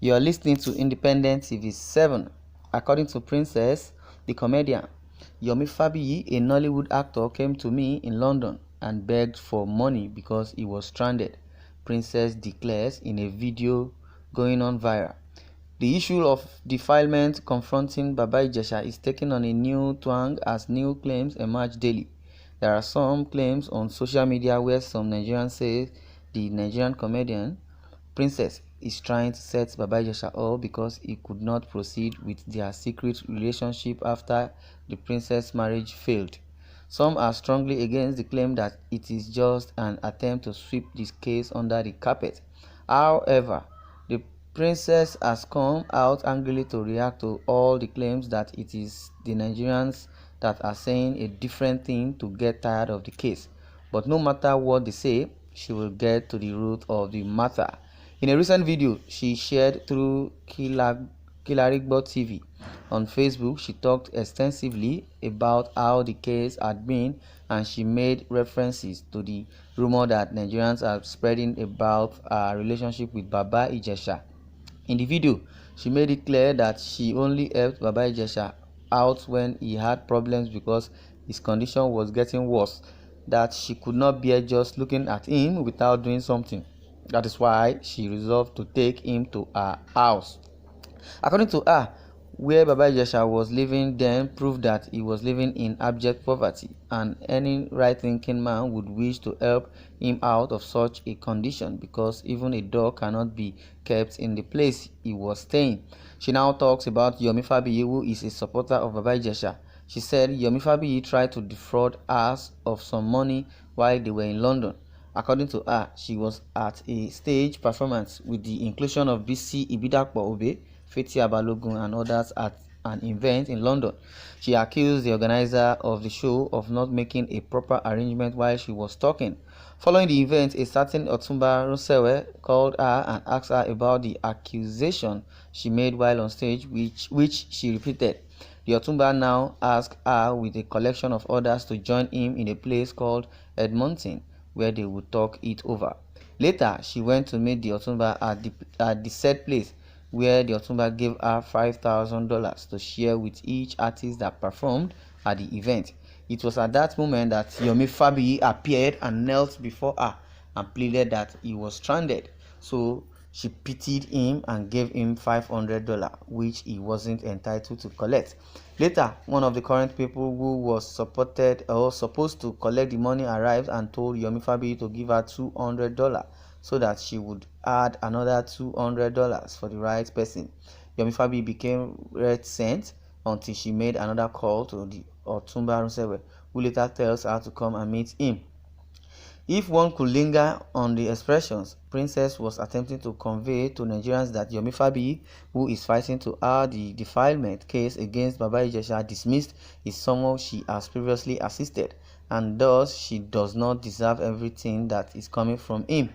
You are listening to Independent TV 7. According to Princess, the comedian, Yomi Fabiyi, a Nollywood actor, came to me in London and begged for money because he was stranded, Princess declares in a video going on viral. The issue of defilement confronting Baba Ijesha is taking on a new twang as new claims emerge daily. There are some claims on social media where some Nigerians say the Nigerian comedian Princess is trying to set Baba Ijesha up because he could not proceed with their secret relationship after the princess marriage failed. Some are strongly against the claim that it is just an attempt to sweep this case under the carpet. However, the princess has come out angrily to react to all the claims that it is the Nigerians that are saying a different thing to get tired of the case. But no matter what they say, she will get to the root of the matter. In a recent video she shared through Kilarigbo TV on Facebook, she talked extensively about how the case had been, and she made references to the rumor that Nigerians are spreading about her relationship with Baba Ijesha. In the video, she made it clear that she only helped Baba Ijesha out when he had problems because his condition was getting worse, that she could not bear just looking at him without doing something. That is why she resolved to take him to her house. According to her, where Baba Ijesha was living then proved that he was living in abject poverty, and any right-thinking man would wish to help him out of such a condition because even a dog cannot be kept in the place he was staying. She now talks about Yomi Fabiyi, who is a supporter of Baba Ijesha. She said Yomi Fabiyi tried to defraud her of some money while they were in London. According to her, she was at a stage performance with the inclusion of BC Ibidapo Obe, Fetia Balogun and others at an event in London. She accused the organizer of the show of not making a proper arrangement while she was talking. Following the event, a certain Otumba Rosewe called her and asked her about the accusation she made while on stage, which she repeated. The Otumba now asked her with a collection of others to join him in a place called Edmonton, where they would talk it over. Later, she went to meet the Otumba at the said place, where the Otumba gave her $5,000 to share with each artist that performed at the event. It was at that moment that Yomi Fabiyi appeared and knelt before her and pleaded that he was stranded. So she pitied him and gave him $500, which he wasn't entitled to collect. Later, one of the current people who was supposed to collect the money arrived and told Yomi Fabiyi to give her $200 so that she would add another $200 for the right person. Yomi Fabiyi became reticent until she made another call to the Otumba Rosewe, who later tells her to come and meet him. If one could linger on the expressions, Princess was attempting to convey to Nigerians that Yomi Fabiyi, who is fighting to her the defilement case against Baba Ijesha dismissed, is someone she has previously assisted, and thus she does not deserve everything that is coming from him.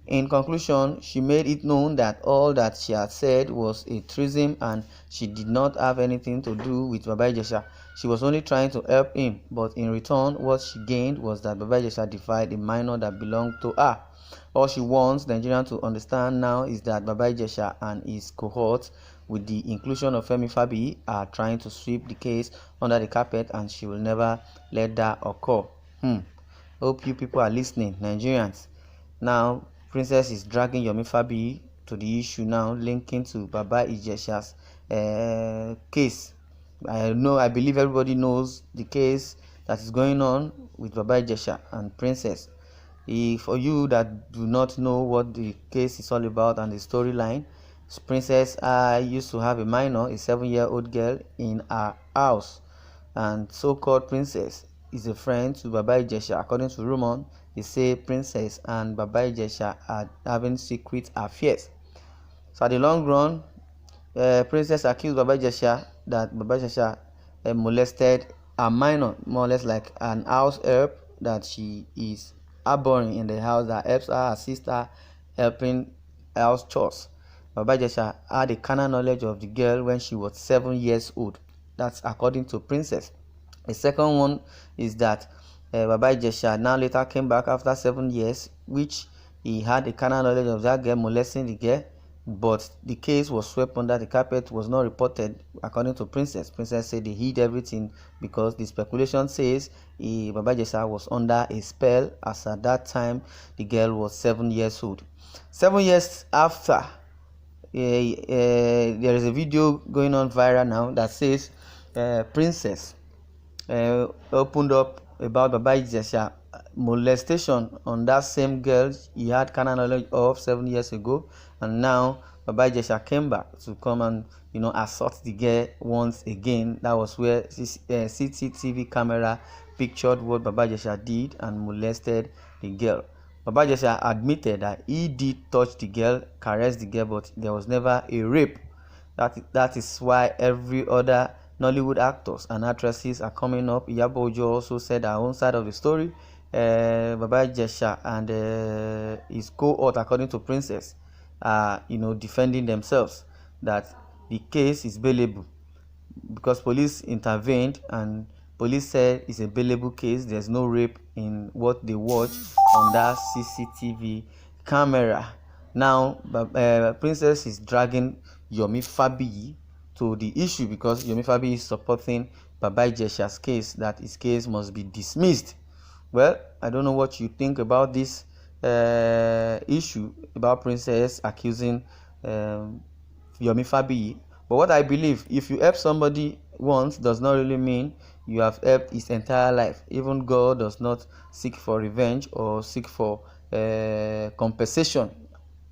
In conclusion, she made it known that all that she had said was a truism and she did not have anything to do with Baba Ijesha. She was only trying to help him, but in return, what she gained was that Baba Ijesha defied a minor that belonged to her. All she wants Nigerians to understand now is that Baba Ijesha and his cohorts, with the inclusion of Femi Fabiyi, are trying to sweep the case under the carpet, and she will never let that occur. Hope you people are listening, Nigerians. Now, Princess is dragging Yomi Fabiyi to the issue now, linking to Baba Ijesha's case. I believe everybody knows the case that is going on with Baba Ijesha and Princess. For you that do not know what the case is all about and the storyline, Princess used to have a minor, a 7-year-old girl, in her house, and so-called Princess is a friend to Baba Ijesha. According to rumor, they say Princess and Baba Ijesha are having secret affairs. So at the long run, Princess accused Baba Ijesha that Baba Ijesha molested a minor, more or less like an house help that she is harboring in the house that helps her assist her helping house chores. Baba Ijesha had a carnal knowledge of the girl when she was 7 years old. That's according to Princess. The second one is that Baba Ijesha now later came back after 7 years, which he had a carnal knowledge of that girl molesting the girl, but the case was swept under the carpet, was not reported. According to Princess said they hid everything because the speculation says Baba Ijesha was under a spell, as at that time the girl was 7 years old. 7 years after, there is a video going on viral now that says Princess opened up about Baba Ijesha molestation on that same girl he had carnal knowledge of 7 years ago, and now Baba Ijesha came back to come and assault the girl once again. That was where CCTV camera pictured what Baba Ijesha did and molested the girl. Baba Ijesha admitted that he did touch the girl, caress the girl, but there was never a rape. That is why every other Nollywood actors and actresses are coming up. Iyabo Ojo also said her own side of the story. Baba Ijesha and his cohort, according to Princess, are defending themselves that the case is bailable because police intervened and police said it's a bailable case. There's no rape in what they watched on that CCTV camera. Now Princess is dragging Yomi Fabiyi to the issue because Yomi Fabiyi is supporting Baba Ijesha's case, that his case must be dismissed. Well, I don't know what you think about this issue about Princess accusing Yomi Fabiyi. But what I believe, if you help somebody once, does not really mean you have helped his entire life. Even God does not seek for revenge or seek for compensation,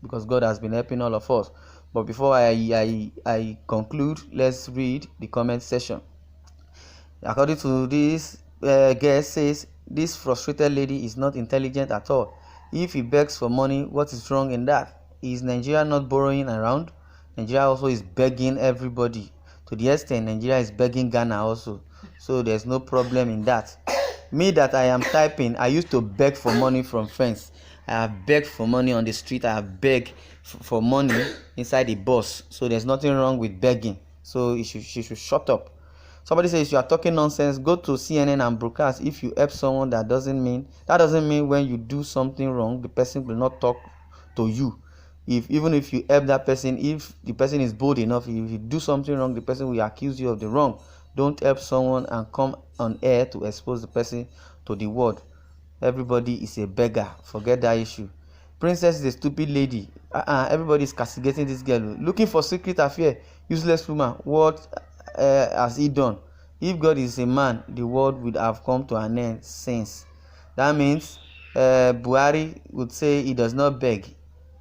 because God has been helping all of us. But before I conclude, let's read the comment section. According to this guest says, this frustrated lady is not intelligent at all. If he begs for money, what is wrong in that? Is Nigeria not borrowing around? Nigeria also is begging everybody. To the extent Nigeria is begging Ghana also. So there's no problem in that. Me that I am typing, I used to beg for money from friends. I have begged for money on the street. I have begged for money inside the bus. So there's nothing wrong with begging. So she should shut up. Somebody says you are talking nonsense. Go to CNN and broadcast. If you help someone, that doesn't mean when you do something wrong, the person will not talk to you. Even if you help that person, if the person is bold enough, if you do something wrong, the person will accuse you of the wrong. Don't help someone and come on air to expose the person to the world. Everybody is a beggar. Forget that issue. Princess is a stupid lady. Everybody is castigating this girl. Looking for secret affair. Useless woman. What has he done? If God is a man, the world would have come to an end since. That means Buhari would say he does not beg.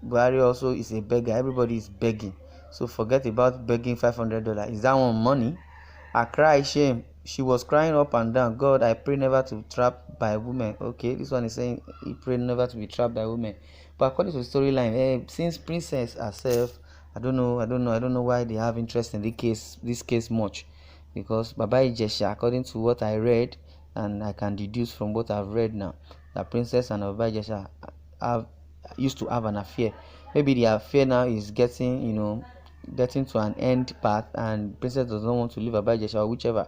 Buhari also is a beggar. Everybody is begging. So forget about begging $500. Is that one money? I cry shame. She was crying up and down. God, I pray never to be trapped by women. Okay, this one is saying he prayed never to be trapped by women. But according to the storyline, since Princess herself, I don't know why they have interest in this case much. Because Baba Ijesha, according to what I read, and I can deduce from what I've read now, that Princess and Baba Ijesha used to have an affair. Maybe the affair now is getting to an end path, and Princess does not want to leave Baba Ijesha or whichever.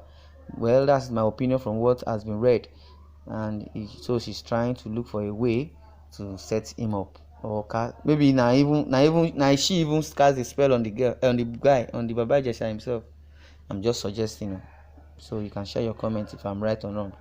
Well, that's my opinion from what has been read, and so she's trying to look for a way to set him up, or maybe she even cast a spell on the girl, on the guy, on the Baba Ijesha himself. I'm just suggesting. So you can share your comments if I'm right or wrong.